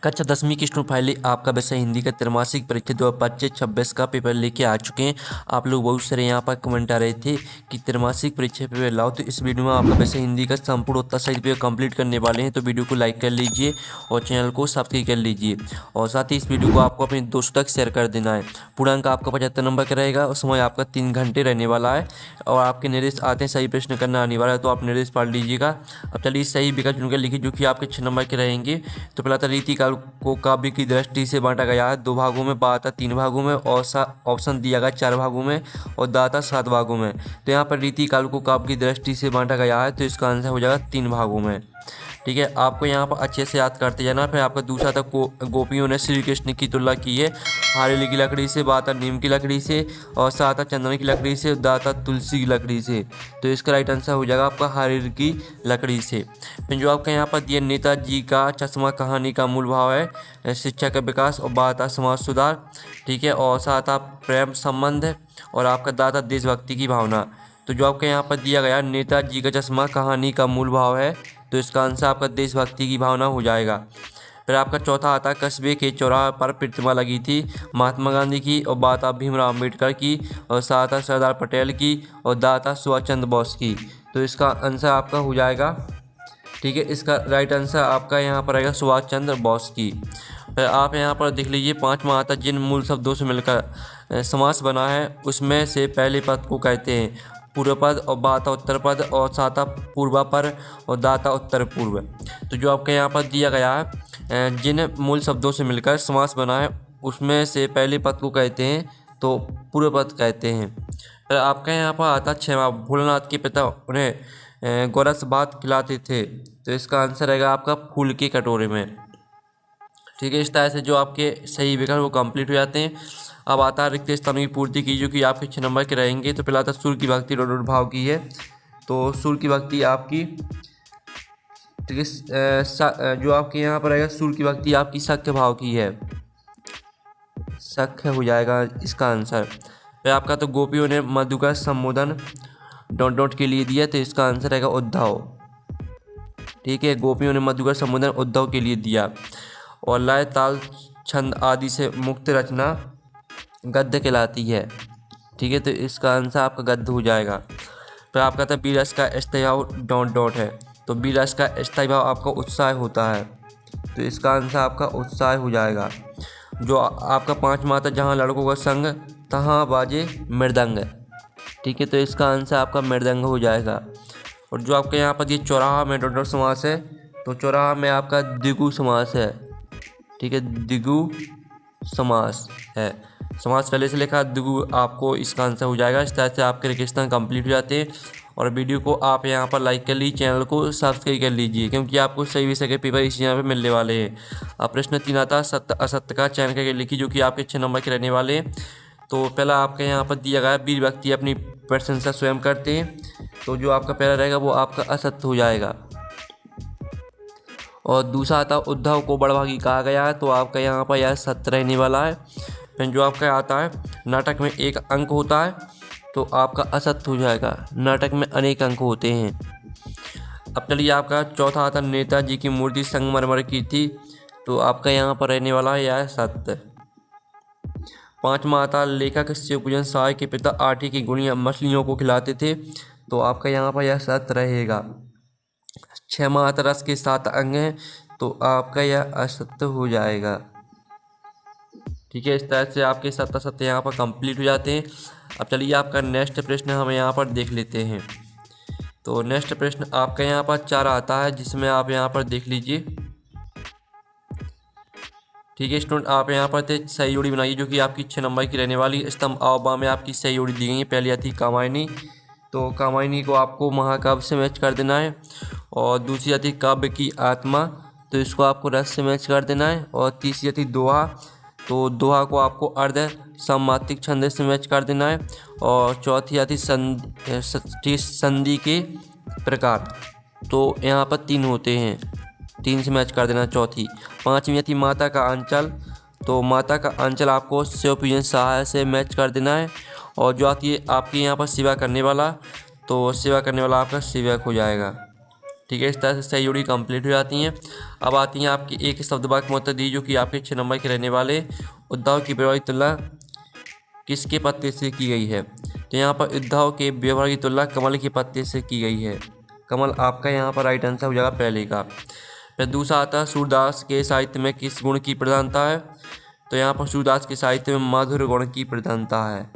कक्षा 10वीं की स्टूडेंट फाइनली आपका वैसे हिंदी का त्रैमासिक परीक्षा 2025-26 का पेपर लेके आ चुके हैं। आप लोग बहुत सारे यहाँ पर कमेंट आ रहे थे कि त्रैमासिक परीक्षा पेपर लाओ, तो इस वीडियो में आपका वैसे हिंदी का संपूर्ण उत्तर सहित पेपर कंप्लीट करने वाले हैं। तो वीडियो को लाइक कर लीजिए और चैनल को सब्सक्राइब कर लीजिए और साथ ही इस वीडियो को आपको अपने दोस्तों तक शेयर कर देना है। पूरा अंक आपका 75 नंबर का रहेगा और समय आपका 3 घंटे रहने वाला है और आपके निर्देश आते हैं सही प्रश्न करना आने वाला है, तो आप निर्देश पढ़ लीजिएगा। अब चलिए सही विकल्प चुनकर लिखिए जो कि आपके 6 नंबर के रहेंगे। तो पहला था रीति काल को काव्य की दृष्टि से बांटा गया है 2 भागों में, बाता 3 भागों में और ऑप्शन दिया गया 4 भागों में और दाता 7 भागों में। तो यहाँ पर रीति काल को काव्य की दृष्टि से बांटा गया है, तो इसका आंसर हो जाएगा 3 भागों में। ठीक है, आपको यहाँ पर अच्छे से याद करते जाना। फिर आपका दूसरा था गोपियों ने श्री कृष्ण की तुलना की है हारेली की लकड़ी से, बाता नीम की लकड़ी से और साता चंदन की लकड़ी से, दाता तुलसी की लकड़ी से। तो इसका राइट आंसर हो जाएगा आपका हारेली की लकड़ी से। फिर जो आपका यहाँ पर दिया नेताजी का चश्मा कहानी का मूल भाव है शिक्षा का विकास और बाता समाज सुधार। ठीक है, और साता प्रेम संबंध और आपका दाता देशभक्ति की भावना। तो जो आपका यहाँ पर दिया गया नेताजी का चश्मा कहानी का मूल भाव है, तो इसका आंसर आपका देशभक्ति की भावना हो जाएगा। फिर आपका चौथा आता है कस्बे के चौराहे पर प्रतिमा लगी थी महात्मा गांधी की और बाता भीमराव अम्बेडकर की और साता सरदार पटेल की और दाता सुभाष चंद्र बोस की। तो इसका आंसर आपका हो जाएगा, ठीक है, इसका राइट आंसर आपका यहाँ पर आएगा सुभाष चंद्र बोस की। फिर आप यहाँ पर देख लीजिए 5वां आता जिन मूल शब्दों से मिलकर समास बना है उसमें से पहले पद को कहते हैं पूर्व पद और बाता उत्तर पद और साता पूर्वा पर और दाता उत्तर पूर्व। तो जो आपके यहाँ पर दिया गया है जिन मूल शब्दों से मिलकर समास बना है उसमें से पहले पद को कहते हैं तो पूर्व पद कहते हैं। फिर आपका यहाँ पर आता 6वां भोलानाथ के पिता उन्हें गोरस भात खिलाते थे, तो इसका आंसर रहेगा आपका फूल के कटोरे में। ठीक है, इस तरह से जो आपके सही विकल्प वो कंप्लीट हो जाते हैं। अब आता है रिक्त स्थानों की पूर्ति की जो कि आपके 6 नंबर के रहेंगे। तो पहला आता सूर्य की भक्ति रोड भाव की है, तो सूर्य की भक्ति आपकी, ठीक है, जो आपके यहाँ पर रहेगा सूर्य की भक्ति आपकी सख्य भाव की है, सख्य हो जाएगा इसका आंसर। फिर आपका तो गोपियों ने मधु का संबोधन डॉट के लिए दिया, तो इसका आंसर रहेगा उद्धव। ठीक है, गोपियों ने मधु का संबोधन उद्धव के लिए दिया। और लय ताल छंद आदि से मुक्त रचना गद्य कहलाती है। ठीक है, तो इसका आंसर आपका गद्य हो जाएगा। फिर आपका था बीरस का स्थायी भाव डॉट है, तो बीरस का स्थायी भाव आपका उत्साह होता है, तो इसका आंसर आपका उत्साह हो जाएगा। जो आपका 5वां था जहाँ लड़कों का संग तहाँ बाजे मृदंग। ठीक है, तो इसका आंसर आपका मृदंग हो जाएगा। और जो आपके यहाँ पर ये चौराहा में डॉट समास है, तो चौराहा में आपका द्विगु समास है। ठीक है, द्विगु समास है, समास पहले से लिखा द्विगु, आपको इसका आंसर हो जाएगा। इस तरह से आपके रिक्वेशन कंप्लीट हो जाते हैं। और वीडियो को आप यहाँ पर लाइक कर लीजिए, चैनल को सब्सक्राइब कर लीजिए क्योंकि आपको सही विषय के पेपर इसी यहाँ पे मिलने वाले हैं। अब प्रश्न 3 आता सत्य असत्य का चयन करके लिखिए जो कि आपके 6 नंबर के रहने वाले हैं। तो पहला आपके यहाँ पर दिया गया वीर व्यक्ति अपनी प्रशंसा स्वयं करते हैं, तो जो आपका पहला रहेगा वो आपका असत्य हो जाएगा। और दूसरा आता उद्धव को बड़भागी कहा गया है, तो आपका यहाँ पर यह सत्य रहने वाला है। फिर जो आपका आता है नाटक में एक अंक होता है, तो आपका असत्य हो जाएगा, नाटक में अनेक अंक होते हैं। अब चलिए आपका चौथा आता नेताजी की मूर्ति संगमरमर की थी, तो आपका यहाँ पर रहने वाला है यह सत्य। 5वां आता लेखक शिवपूजन साय के पिता आटे की गुड़ियाँ मछलियों को खिलाते थे, तो आपका यहाँ पर यह सत्य रहेगा। 6वां आता रस के 7 अंग हैं, तो आपका यह असत्य हो जाएगा। ठीक है, इस तरह से आपके 7 सत्य यहाँ पर कंप्लीट हो जाते हैं। अब चलिए आपका नेक्स्ट प्रश्न हम यहाँ पर देख लेते हैं। तो नेक्स्ट प्रश्न आपका यहाँ पर 4 आता है जिसमें आप यहाँ पर देख लीजिए। ठीक है स्टूडेंट, आप यहाँ पर सही जोड़ी बनाइए जो कि आपकी 6 नंबर की रहने वाली। स्तंभ आवबा में आपकी सही जोड़ी दी गई है। पहली आती कामायनी, तो कामायनी को आपको महाकाव्य से मैच कर देना है। और दूसरी आती काव्य की आत्मा, तो इसको आपको रस से मैच कर देना है। और तीसरी आती दोहा, तो दोहा को आपको अर्ध सम्मातिक छंद से मैच कर देना है। और चौथी आती संधि के प्रकार, तो यहाँ पर 3 होते हैं, 3 से मैच कर देना चौथी। 5वीं आती माता का अंचल, तो माता का अंचल आपको शिवपूजन सहाय से मैच कर देना है। और जो आती है आपके यहाँ पर सेवा करने वाला, तो सेवा करने वाला आपका सेवक हो जाएगा। ठीक है। इस तरह से सही जोड़ी कंप्लीट हो जाती हैं। अब आती हैं आपकी एक शब्द वाक्य मुत्तदी, जो कि आपके 6 नंबर के रहने वाले। उद्धव की व्यवहार की तुलना किसके पत्ते से की गई है? तो यहाँ पर उद्धव के व्यवहार की तुलना कमल के पत्ते से की गई है। कमल आपका यहाँ पर राइट आंसर हो जाएगा पहले का। फिर दूसरा आता है सूरदास के साहित्य में किस गुण की प्रधानता है? तो यहाँ पर सूरदास के साहित्य में माधुर्य गुण की प्रधानता है।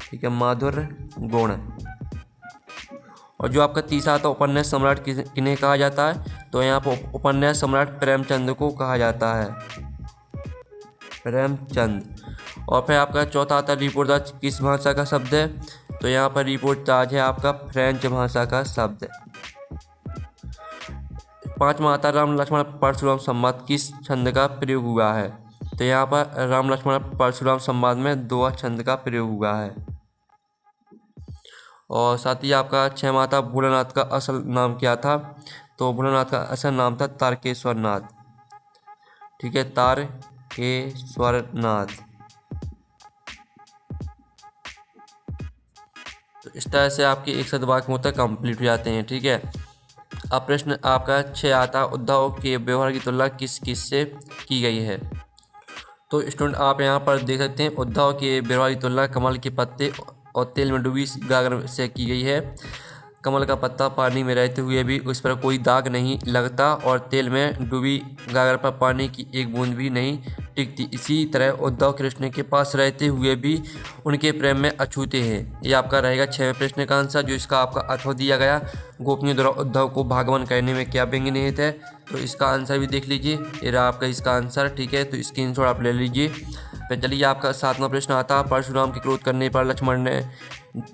ठीक है, माधुर्य गुण। और जो आपका तीसरा आता है उपन्यास सम्राट किन्हें कहा जाता है? तो यहाँ पर उपन्यास सम्राट प्रेमचंद को कहा जाता है, प्रेमचंद। और फिर आपका चौथा आता है रिपोर्ताज किस भाषा का शब्द है? तो यहाँ पर रिपोर्ताज है आपका फ्रेंच भाषा का शब्द। पांचवा आता है राम लक्ष्मण परशुराम संवाद किस छंद का प्रयोग हुआ है? तो यहाँ पर राम लक्ष्मण परशुराम संवाद में दोहा छंद का प्रयोग हुआ है। और साथ ही आपका छठवां आता भोलानाथ का असल नाम क्या था? तो भोलानाथ का असल नाम था तारकेश्वर नाथ। ठीक है, तारकेश्वर नाथ। तो इस तरह से आपके 61 वाक्य तक कंप्लीट हो जाते हैं। ठीक है, अब प्रश्न आपका 6 आता उद्धव के व्यवहार की तुलना किस किस से की गई है? तो स्टूडेंट आप यहाँ पर देख सकते हैं उद्धव के व्यवहार की तुलना कमल के पत्ते और तेल में डूबी गागर से की गई है। कमल का पत्ता पानी में रहते हुए भी उस पर कोई दाग नहीं लगता और तेल में डूबी गागर पर पानी की एक बूंद भी नहीं टिकती। इसी तरह उद्धव कृष्ण के पास रहते हुए भी उनके प्रेम में अछूते हैं। ये आपका रहेगा 6वें प्रश्न का आंसर, जो इसका आपका अथवा दिया गया। गोपनीय द्वारा उद्धव को भगवान कहने में क्या व्यंग्य निहित है? तो इसका आंसर भी देख लीजिए, ये रहा आपका इसका आंसर। ठीक है, तो स्क्रीनशॉट आप ले लीजिए। फिर चलिए आपका 7वां प्रश्न आता है परशुराम के क्रोध करने पर लक्ष्मण ने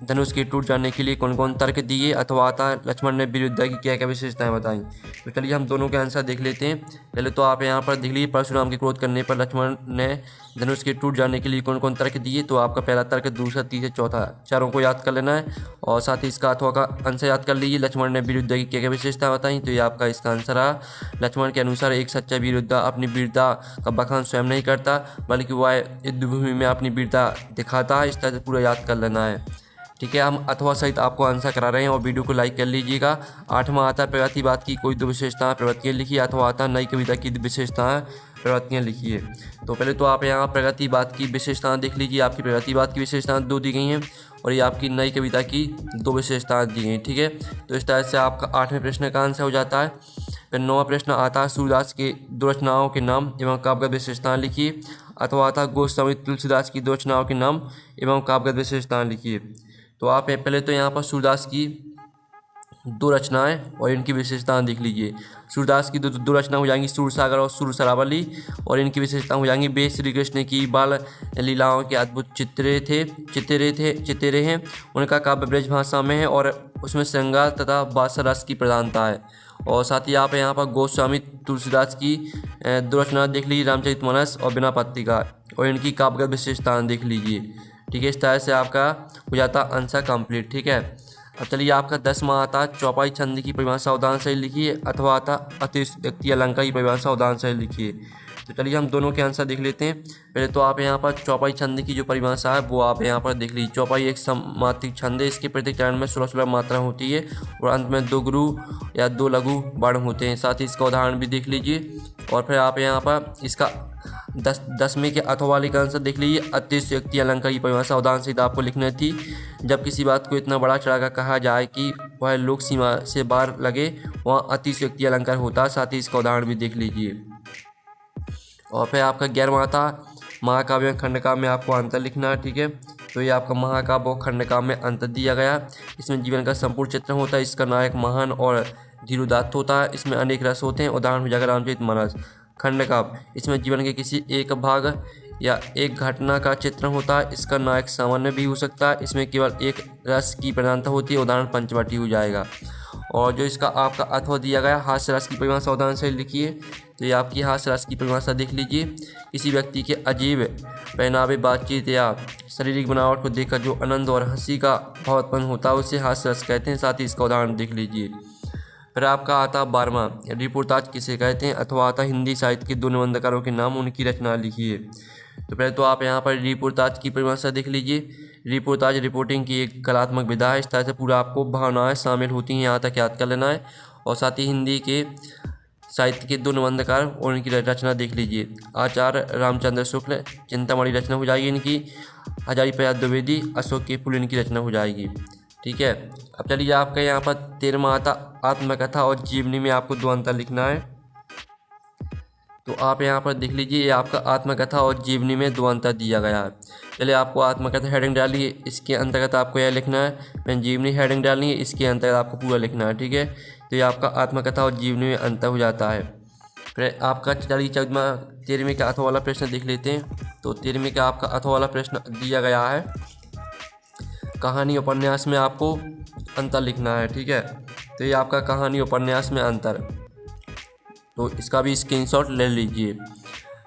धनुष के टूट जाने के लिए कौन कौन तर्क दिए? अथवा आता है लक्ष्मण ने वीर योद्धा की क्या क्या विशेषताएं बताई? तो चलिए हम दोनों के आंसर देख लेते हैं। पहले तो आप यहाँ पर देख लीजिए परशुराम के क्रोध करने पर लक्ष्मण ने धनुष के टूट जाने के लिए कौन कौन तर्क दिए। तो आपका पहला तर्क, दूसरा, तीसरा, चौथा, चारों को याद कर लेना है और साथ ही इसका अथवा का आंसर याद कर लीजिए। लक्ष्मण ने वीर योद्धा की क्या क्या विशेषताएं बताई? तो ये आपका इसका आंसर रहा। लक्ष्मण के अनुसार एक सच्चा वीर योद्धा अपनी वीरता का बखान स्वयं नहीं करता, बल्कि वह युद्धभूमि में अपनी वीरता दिखाता है। इस तरह से पूरा याद कर लेना है। ठीक है, हम अथवा सहित आपको आंसर करा रहे हैं और वीडियो को लाइक कर लीजिएगा। 8वां आता है प्रगतिवाद की कोई दो विशेषताएं प्रवृत्तियाँ लिखिए। अथवा आता है नई कविता की विशेषताएं प्रवृत्तियाँ लिखिए। तो पहले तो आप यहाँ प्रगतिवाद की विशेषताएं देख लीजिए। आपकी प्रगतिवाद की विशेषताएं 2 दी गई हैं और ये आपकी नई कविता की 2 विशेषताएं दी गई। ठीक है, तो इस तरह से आपका 8वें प्रश्न का आंसर हो जाता है। फिर 9वां प्रश्न आता है सूरदास के 2 रचनाओं के नाम एवं काव्यगत विशेषताएं लिखिए। अथवा आता है गोस्वामी तुलसीदास की 2 रचनाओं के नाम एवं काव्यगत विशेषताएं लिखिए। तो आप पहले तो यहाँ पर सूरदास की 2 रचनाएं और इनकी विशेषताएं देख लीजिए। सूरदास की दो रचना हो जाएंगी सूरसागर और सूरसरावली और इनकी विशेषता हो जाएंगी वे श्री कृष्ण की बाल लीलाओं के अद्भुत चित्रे हैं। उनका काव्य ब्रज भाषा में है और उसमें श्रृंगार तथा बास रस की प्रधानता है। और साथ ही आप यहाँ पर गोस्वामी तुलसीदास की 2 रचना देख लीजिए, रामचरितमानस और बिना पत्ती का, और इनकी काव्यगत विशेषताएं देख लीजिए। ठीक है, इस तरह से आपका हो जाता आंसर कंप्लीट। ठीक है, अब चलिए आपका 10वां आता चौपाई छंद की परिभाषा उदाहरण से लिखिए। अथवा आता अतिशयोक्ति अलंकार की परिभाषा उदाहरण से लिखिए। तो चलिए हम दोनों के आंसर देख लेते हैं। पहले तो आप यहाँ पर चौपाई छंद की जो परिभाषा है वो आप यहाँ पर देख लीजिए। चौपाई एक सममात्रिक छंद है। इसके प्रत्येक चरण में 16 मात्रा होती है और अंत में 2 गुरु या 2 लघु वर्ण होते हैं। साथ ही इसका उदाहरण भी देख लीजिए। और फिर आप यहाँ पर इसका 10वें के अथवा वाले का आंसर देख लीजिए। अतिशयोक्ति अलंकार की परिभाषा उदाहरण से आपको लिखनी थी। जब किसी बात को इतना बड़ा चढ़ाकर कहा जाए कि वह लोक सीमा से बाहर लगे, वहाँ अतिशयोक्ति अलंकार होता है। साथ ही इसका उदाहरण भी देख लीजिए। और फिर आपका 11वां आता महाकाव्य खंडकाव्य में आपको अंतर लिखना है। ठीक है, तो ये आपका महाकाव्य और खंडकाव्य में अंतर दिया गया। इसमें जीवन का संपूर्ण चित्र होता है। इसका नायक महान और धीरोदात्त होता है। इसमें अनेक रस होते हैं। उदाहरण हो जाएगा रामचरितमानस। खंडकाव्य इसमें जीवन के किसी एक भाग या एक घटना का चित्र होता है। इसका नायक सामान्य भी हो सकता है। इसमें केवल एक रस की प्रधानता होती है। उदाहरण पंचवटी हो जाएगा। और जो इसका आपका अथवा दिया गया हास्य रस की परिभाषा उदाहरण से लिखिए। तो ये आपकी हास्य रस की परिभाषा देख लीजिए। किसी व्यक्ति के अजीब पहनावे, बातचीत या शारीरिक बनावट को देखकर जो आनंद और हंसी का भाव उत्पन्न होता है उसे हास्य रस कहते हैं। साथ ही इसका उदाहरण देख लीजिए। फिर आपका आता 12वां रिपोर्ताज किसे कहते हैं। अथवा आता हिंदी साहित्य के 2 निबंधकारों के नाम, उनकी रचना लिखिए। तो पहले तो आप यहाँ पर रिपोर्ताज की परिभाषा देख लीजिए। रिपोर्ताज रिपोर्टिंग की एक कलात्मक विधा है। इस तरह से पूरा आपको भावनाएं शामिल होती हैं, यहाँ तक याद कर लेना है। और साथ ही हिंदी के साहित्य के 2 निबंधकार और इनकी रचना देख लीजिए। आचार्य रामचंद्र शुक्ल, चिंतामणि रचना हो जाएगी इनकी। हजारी प्रसाद द्विवेदी, अशोक के फूल इनकी रचना हो जाएगी। ठीक है, अब चलिए आपका यहाँ पर 13वां आता आत्मकथा और जीवनी में आपको 2 अंतर लिखना है। तो आप यहाँ पर देख लीजिए, ये आपका आत्मकथा और जीवनी में 2 अंतर दिया गया है। पहले आपको आत्मकथा हेडिंग डालिए, इसके अंतर्गत आपको यह लिखना है। फिर जीवनी हेडिंग डालनी है, इसके अंतर्गत आपको पूरा लिखना है। ठीक है, तो ये आपका आत्मकथा और जीवनी में अंतर हो जाता है। फिर आपका चलिए 13वें का अथवा वाला प्रश्न देख लेते हैं। तो 13वें का आपका अथवा वाला प्रश्न दिया गया है, कहानी उपन्यास में आपको अंतर लिखना है। ठीक है, तो ये आपका कहानी उपन्यास में अंतर, तो इसका भी स्क्रीनशॉट ले लीजिए।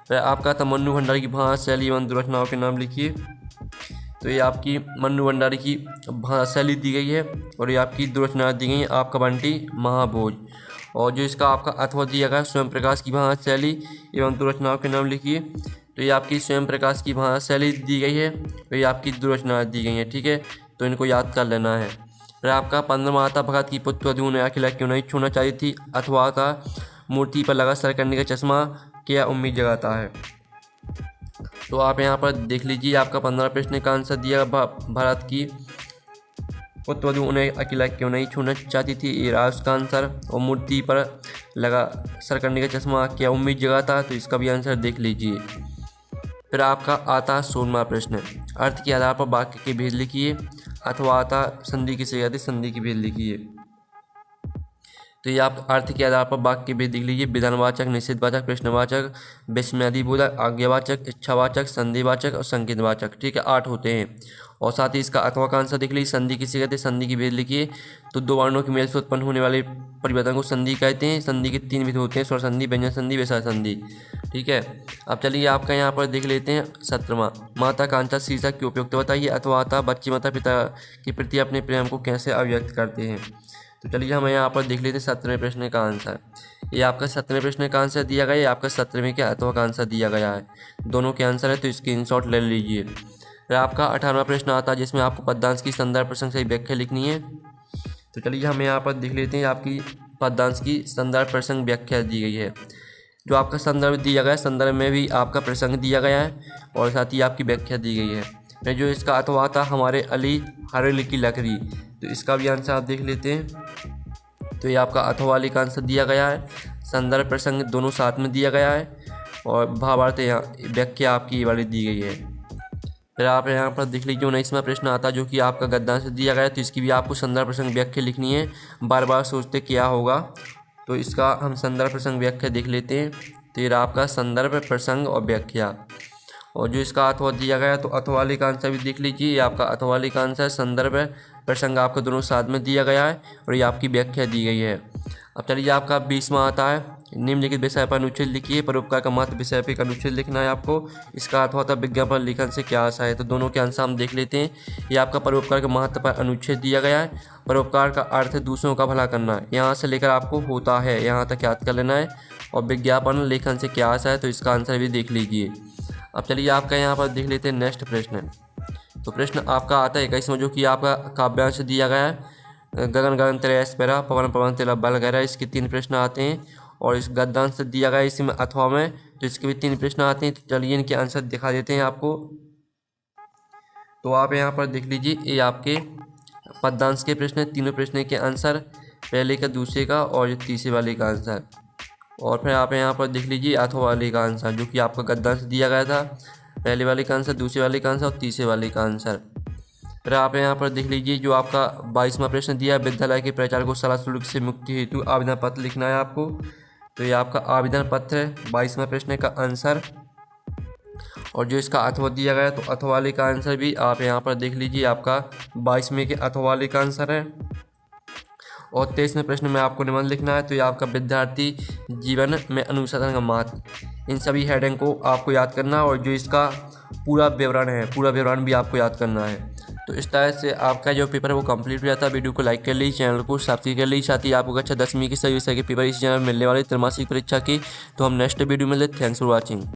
फिर आपका था मन्नू भंडारी की भाषा शैली एवं दुर्घटनाओं के नाम लिखिए। तो ये आपकी मन्नू भंडारी की भाषा शैली दी गई है और ये आपकी दुर्घटना दी गई है आपका बंटी महाभोज। और जो इसका आपका अथवा दिया गया स्वयं प्रकाश की भाषा शैली एवं दुर्घटनाओं के नाम लिखिए। तो ये आपकी स्वयं प्रकाश की भाषा शैली दी गई है, तो ये आपकी दुर्घटना दी गई है। ठीक है, तो इनको याद कर लेना है। फिर आपका 15वां आता भगत की पुत्रवधू ने अकेला क्यों नहीं छूना चाहिए थी। अथवा था मूर्ति पर लगा सर करने का चश्मा क्या उम्मीद जगाता है। तो आप यहाँ पर देख लीजिए, आपका 15 प्रश्न का आंसर दिया भारत की पुत्रवधू उन्हें अकेला क्यों नहीं छूना चाहती थी, ये रहा उसका आंसर। और मूर्ति पर लगा सर करने का चश्मा क्या उम्मीद जगाता, तो इसका भी आंसर देख लीजिए। फिर आपका आता 16वां प्रश्न, अर्थ के आधार पर वाक्य के भेद लिखिए। अथवा आता संधि की सही संधि की भेद लिखिए। तो ये आप अर्थ के आधार पर वाक्य के भेद लिख लीजिए। विधानवाचक, निषेधवाचक, प्रश्नवाचक, विस्मयादिबोधक, आज्ञावाचक, इच्छावाचक, संधिवाचक और संकेतवाचक। ठीक है, 8 होते हैं। और साथ ही इसका अथवा का आंसर देख लीजिए। संधि किसे कहते हैं, संधि की भेद लिखिए। तो 2 वर्णों के मेल से उत्पन्न होने वाले परिवर्तन को संधि कहते हैं। संधि के 3 विध होते हैं, स्वर संधि, व्यंजन संधि, विसर्ग संधि। ठीक है, अब चलिए आपका यहाँ पर देख लेते हैं 17वां, माता कांता शीर्षक के उपयुक्त बताइए। अथवा आता बच्चे माता पिता के प्रति अपने प्रेम को कैसे अभिव्यक्त करते हैं। तो चलिए हम यहाँ पर देख लेते हैं 17वें प्रश्न का आंसर। ये आपका 17वें प्रश्न का आंसर दिया गया है, आपका 17वें के अथवा का आंसर दिया गया है। दोनों के आंसर है, तो स्क्रीनशॉट ले लीजिए। फिर आपका 18वां प्रश्न आता है, जिसमें आपको पद्यांश की संदर्भ प्रसंग सही व्याख्या लिखनी है। तो चलिए हम यहाँ पर देख लेते हैं, आपकी पद्यांश की संदर्भ प्रसंग व्याख्या दी गई है। जो आपका संदर्भ दिया गया है, संदर्भ में भी आपका प्रसंग दिया गया है और साथ ही आपकी व्याख्या दी गई है। फिर जो इसका अथवा आता हमारे अली हरेली की लकड़ी, तो इसका भी आंसर आप देख लेते हैं। तो ये आपका अथवा वाली का आंसर दिया गया है, संदर्भ प्रसंग दोनों साथ में दिया गया है और भावार्थ यहाँ व्याख्या आपकी ये वाली दी गई है। फिर आप यहाँ पर देख लीजिए 19वां प्रश्न आता है, जो कि आपका गद्यांश दिया गया है। तो इसकी भी आपको संदर्भ प्रसंग व्याख्या लिखनी है। बार बार सोचते क्या होगा, तो इसका हम संदर्भ प्रसंग व्याख्या देख लेते हैं। तो ये आपका संदर्भ प्रसंग और व्याख्या। और जो इसका अथवा दिया गया, तो अथवा वाली का आंसर भी देख लीजिए। ये आपका अथवा वाली का आंसर, संदर्भ प्रसंग आपको दोनों साथ में दिया गया है और ये आपकी व्याख्या दी गई है। अब चलिए आपका 20वां आता है, निम्नलिखित विषय पर अनुच्छेद लिखिए। परोपकार का महत्व विषय पर एक अनुच्छेद लिखना है आपको। इसका अथवा होता है विज्ञापन लेखन से क्या आशा है। तो दोनों के आंसर हम देख लेते हैं। ये आपका परोपकार के महत्व पर अनुच्छेद दिया गया है। परोपकार का अर्थ है दूसरों का भला करना, यहाँ से लेकर आपको होता है यहाँ तक याद कर लेना है। और विज्ञापन लेखन से क्या आशा है, तो इसका आंसर भी देख लीजिए। अब चलिए आपका यहाँ पर देख लेते हैं नेक्स्ट प्रश्न। तो प्रश्न आपका आता है 21वां, जो कि आपका काव्यांश दिया गया है। गगन गगन तेरे स्पेरा, पवन पवन तेरा बल गहरा, इसके 3 प्रश्न आते हैं। और इस गद्यांश दिया गया है इसमें अथवा में, तो इसके भी 3 प्रश्न आते हैं। तो चलिए इनके आंसर दिखा देते हैं आपको। तो आप यहाँ पर देख लीजिए, ये आपके पद्यांश के प्रश्न, तीनों प्रश्न के आंसर, पहले का, दूसरे का और तीसरे वाले का आंसर। और फिर आप यहाँ पर देख लीजिए अथवा वाले का आंसर, जो कि आपका गद्यांश दिया गया था। पहले वाले का आंसर, दूसरे वाले का आंसर और तीसरे वाले का आंसर। फिर आप यहाँ पर देख लीजिए जो आपका 22वां प्रश्न दिया, विद्यालय के प्राचार्य को शाला शुल्क से मुक्ति हेतु आवेदन पत्र लिखना है आपको। तो ये आपका आवेदन पत्र है, 22वां प्रश्न का आंसर। और जो इसका अथवा दिया गया, तो अथवा वाले का आंसर भी आप यहाँ पर देख लीजिए, आपका 22वें के अथवा वाले का आंसर है। और 23वें प्रश्न में आपको निबंध लिखना है। तो ये आपका विद्यार्थी जीवन में अनुशासन का महत्व, इन सभी हेडिंग को आपको याद करना है। और जो इसका पूरा विवरण है, पूरा विवरण भी आपको याद करना है। तो इस तरह से आपका जो पेपर है वो कंप्लीट हो जाता है। वीडियो को लाइक कर लीजिए, चैनल को सब्सक्राइब कर लीजिए। साथ ही आपको अच्छा 10वीं के सभी विषय के पेपर इस चैनल में मिलने वाले त्रैमासिक परीक्षा की। तो हम नेक्स्ट वीडियो में लेते। Thanks for watching.